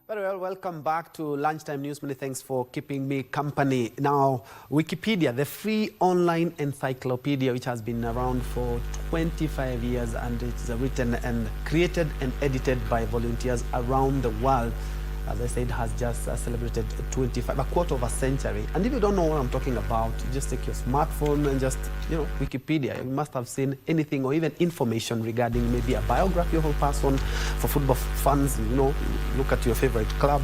Very well, welcome back to Lunchtime News. Many thanks for keeping me company. Now, Wikipedia, the free online encyclopedia which has been around for 25 years, and it's written and created and edited by volunteers around the world. As I said, has just celebrated a quarter of a century. And if you don't know what I'm talking about, you just take your smartphone and just, Wikipedia. You must have seen anything or even information regarding maybe a biography of a person. For football fans, look at your favorite club.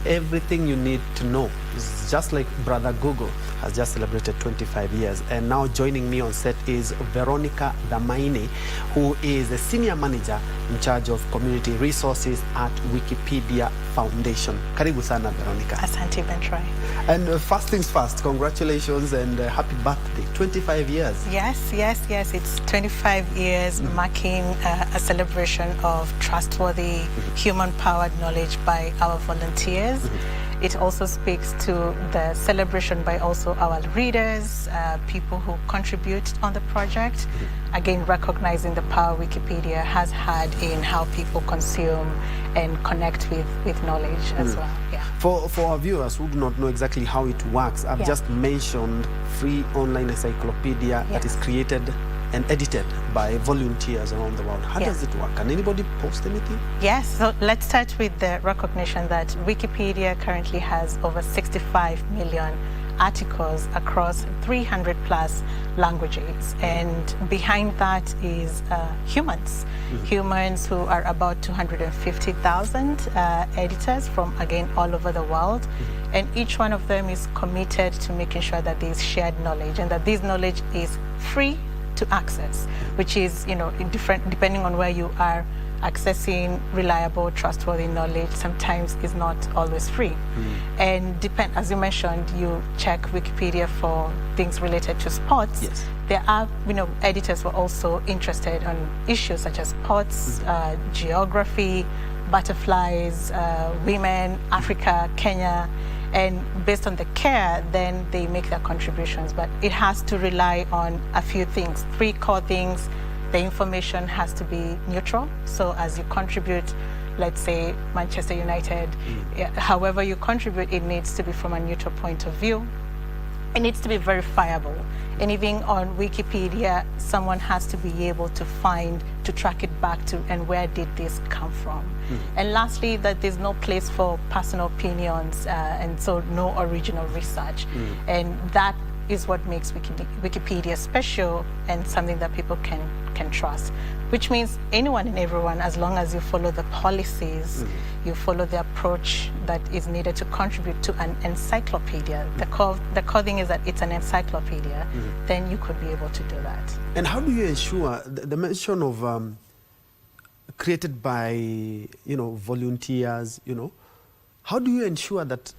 Everything you need to know. It's just like Brother Google has just celebrated 25 years. And now joining me on set is Veronica Damaini, who is the senior manager in charge of community resources at Wikipedia Foundation. Karibu sana, Veronica. Asante, Bentroy. And first things first, congratulations and happy birthday. 25 years. Yes. It's 25 years marking a celebration of trustworthy, human-powered knowledge by our volunteers. It also speaks to the celebration by also our readers, people who contribute on the project. Again, recognizing the power Wikipedia has had in how people consume and connect with knowledge as well. Yeah. For our viewers who do not know exactly how it works, I've just mentioned free online encyclopedia that is created and edited by volunteers around the world. How does it work? Can anybody post anything? Yes, so let's start with the recognition that Wikipedia currently has over 65 million articles across 300 plus languages. And behind that is humans. Humans who are about 250,000 editors from, again, all over the world. And each one of them is committed to making sure that there is shared knowledge and that this knowledge is free to access, which is, different depending on where you are. Accessing reliable, trustworthy knowledge sometimes is not always free. And as you mentioned, you check Wikipedia for things related to sports. Yes. There are, editors who are also interested on issues such as sports, geography, butterflies, women, Africa, Kenya. And based on the care, then they make their contributions. But it has to rely on a few things, 3 core things. The information has to be neutral. So as you contribute, let's say Manchester United, however you contribute, it needs to be from a neutral point of view. It needs to be verifiable. And even on Wikipedia, someone has to be able to track it back to, and where did this come from? And lastly, that there's no place for personal opinions, and so no original research. And that is what makes Wikipedia special and something that people can trust, which means anyone and everyone, as long as you follow the policies, you follow the approach that is needed to contribute to an encyclopedia. The core thing is that it's an encyclopedia, then you could be able to do that. And how do you ensure the mention of created by volunteers, how do you ensure that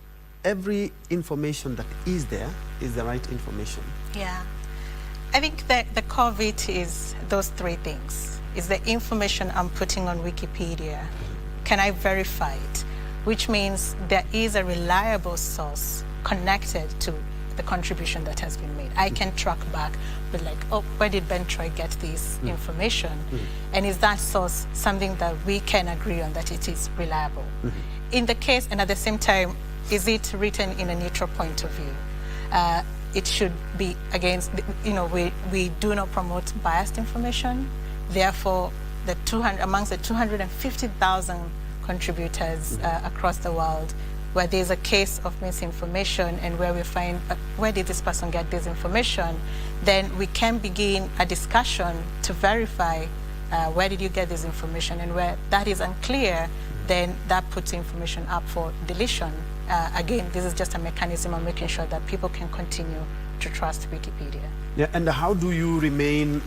every information that is there is the right information? Yeah, I think that the core of it is those 3 things. Is the information I'm putting on Wikipedia, can I verify it? Which means there is a reliable source connected to the contribution that has been made. I can track back with where did Ben Troy get this information? And is that source something that we can agree on that it is reliable? In the case, and at the same time, is it written in a neutral point of view? It should be against, we do not promote biased information. Therefore, amongst the 250,000 contributors across the world, where there's a case of misinformation and where we find where did this person get this information, then we can begin a discussion to verify where did you get this information, and where that is unclear, then that puts information up for deletion. Again, this is just a mechanism of making sure that people can continue to trust Wikipedia. Yeah, and how do you remain,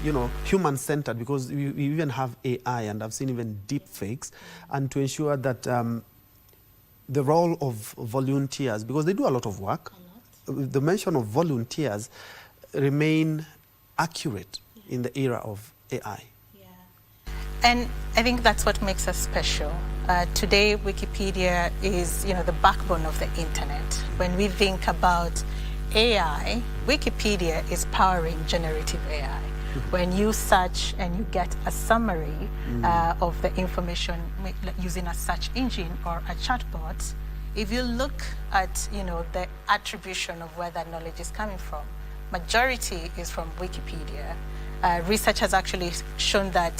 human-centered? Because you even have AI, and I've seen even deep fakes, and to ensure that the role of volunteers, because they do a lot of work, the mention of volunteers remain accurate in the era of AI. And I think that's what makes us special. Today, Wikipedia is, the backbone of the internet. When we think about AI, Wikipedia is powering generative AI. When you search and you get a summary of the information using a search engine or a chatbot, if you look at the attribution of where that knowledge is coming from, majority is from Wikipedia. Research has actually shown that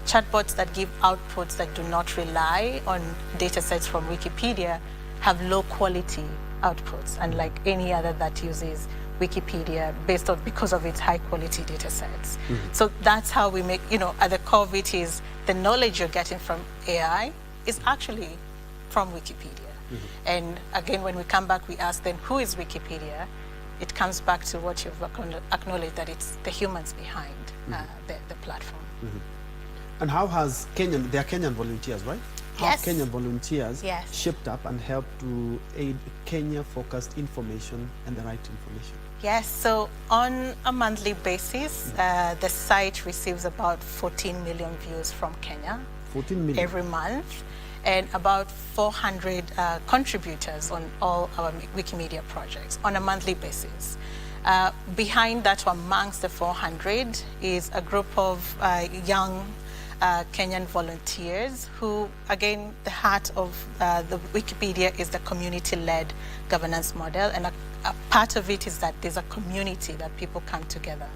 chatbots that give outputs that do not rely on data sets from Wikipedia have low quality outputs, unlike any other that uses Wikipedia because of its high quality data sets. So that's how we make, at the core of it is the knowledge you're getting from AI is actually from Wikipedia. And again, when we come back, we ask then, who is Wikipedia? It comes back to what you've acknowledged, that it's the humans behind the platform. And how has there are Kenyan volunteers, right? How Yes. Kenyan volunteers Yes. shaped up and helped to aid Kenya-focused information and the right information? Yes, so on a monthly basis, the site receives about 14 million views from Kenya 14 million. every month, and about 400 contributors on all our Wikimedia projects on a monthly basis. Behind that, amongst the 400, is a group of young Kenyan volunteers who, again, the heart of the Wikipedia is the community-led governance model, and a part of it is that there's a community that people come together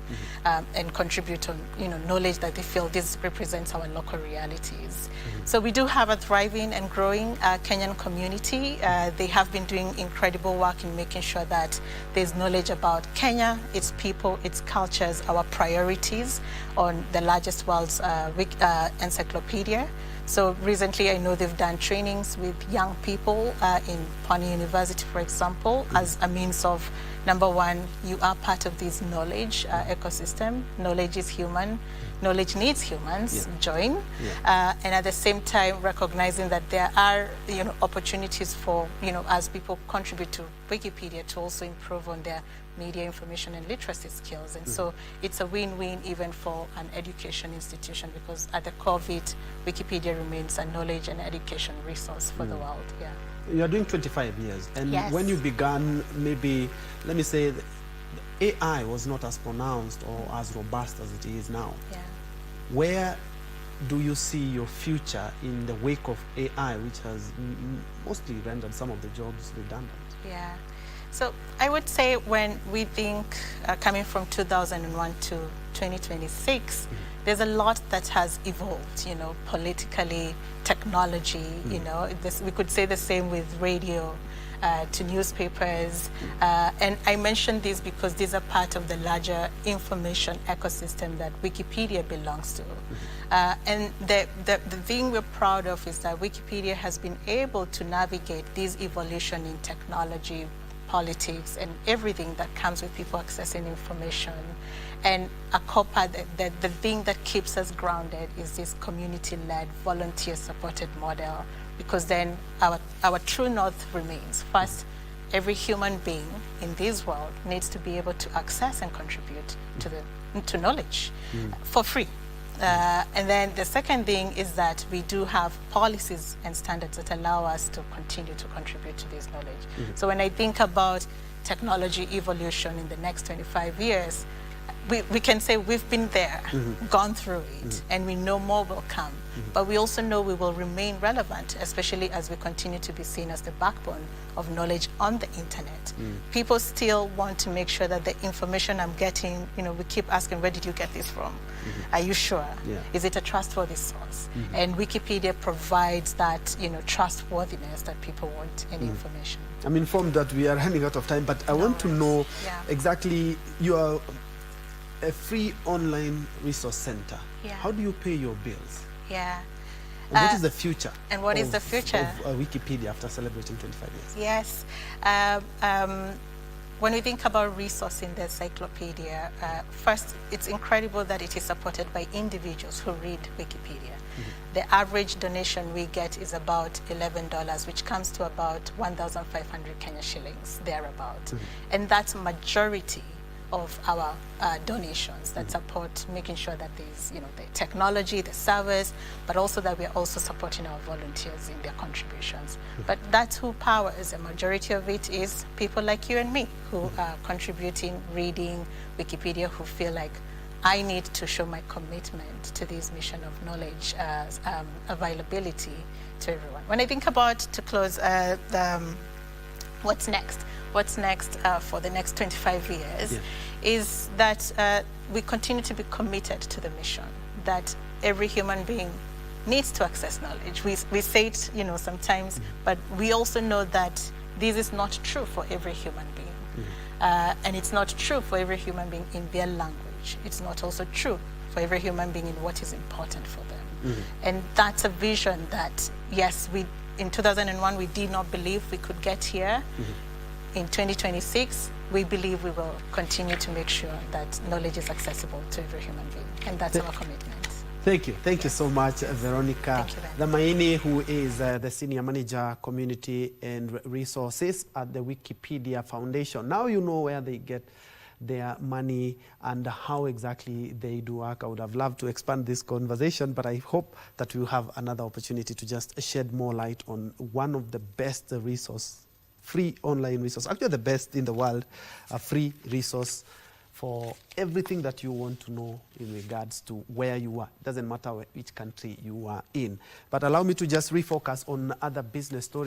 and contribute on knowledge that they feel this represents our local realities. So we do have a thriving and growing Kenyan community. They have been doing incredible work in making sure that there's knowledge about Kenya, its people, its cultures, our priorities on the largest world's encyclopedia. So recently, I know they've done trainings with young people in Pwani University, for example, as a means of, number one, you are part of this knowledge ecosystem. Knowledge is human. Knowledge needs humans. Join. And at the same time, recognizing that there are opportunities for, as people contribute to Wikipedia, to also improve on their media information and literacy skills. And so it's a win-win even for an education institution, because at the core of it, Wikipedia remains a knowledge and education resource for the world. You're doing 25 years. And Yes. when you began, maybe, let me say, the AI was not as pronounced or as robust as it is now. Where do you see your future in the wake of AI, which has mostly rendered some of the jobs redundant? So I would say when we think coming from 2001 to 2026, there's a lot that has evolved, politically, technology, we could say the same with radio, to newspapers. And I mention this because these are part of the larger information ecosystem that Wikipedia belongs to. And the thing we're proud of is that Wikipedia has been able to navigate this evolution in technology, politics, and everything that comes with people accessing information. And a core part, the thing that keeps us grounded is this community-led, volunteer-supported model, because then our true north remains. First, every human being in this world needs to be able to access and contribute to knowledge for free. And then the second thing is that we do have policies and standards that allow us to continue to contribute to this knowledge. So when I think about technology evolution in the next 25 years, we can say we've been there, gone through it, and we know more will come. But we also know we will remain relevant, especially as we continue to be seen as the backbone of knowledge on the internet. People still want to make sure that the information I'm getting, we keep asking, where did you get this from? Are you sure? Is it a trustworthy source? And Wikipedia provides that, trustworthiness that people want in information. I'm informed that we are running out of time, but I want to know exactly, you are a free online resource center. How do you pay your bills? And what is the future? And what is the future of Wikipedia after celebrating 25 years? When we think about resourcing the encyclopedia, first, it's incredible that it is supported by individuals who read Wikipedia. The average donation we get is about $11, which comes to about 1,500 Kenya shillings, thereabout. And that's majority of our donations that support making sure that there's, the technology, the service, but also that we're also supporting our volunteers in their contributions. But that's who powers. A majority of it is people like you and me who are contributing, reading Wikipedia, who feel like I need to show my commitment to this mission of knowledge availability to everyone. When I think about, to close, what's next? What's next for the next 25 years is that we continue to be committed to the mission, that every human being needs to access knowledge. We say it, sometimes, but we also know that this is not true for every human being. And it's not true for every human being in their language. It's not also true for every human being in what is important for them. And that's a vision that, yes, in 2001, we did not believe we could get here. In 2026, we believe we will continue to make sure that knowledge is accessible to every human being. And that's our commitment. Thank you. Thank you so much, Veronica Damaini, who is the Senior Manager, Community and Resources at the Wikipedia Foundation. Now you know where they get their money and how exactly they do work. I would have loved to expand this conversation, but I hope that we'll have another opportunity to just shed more light on one of the best free online resource, actually the best in the world, a free resource for everything that you want to know in regards to where you are. It doesn't matter which country you are in. But allow me to just refocus on other business stories.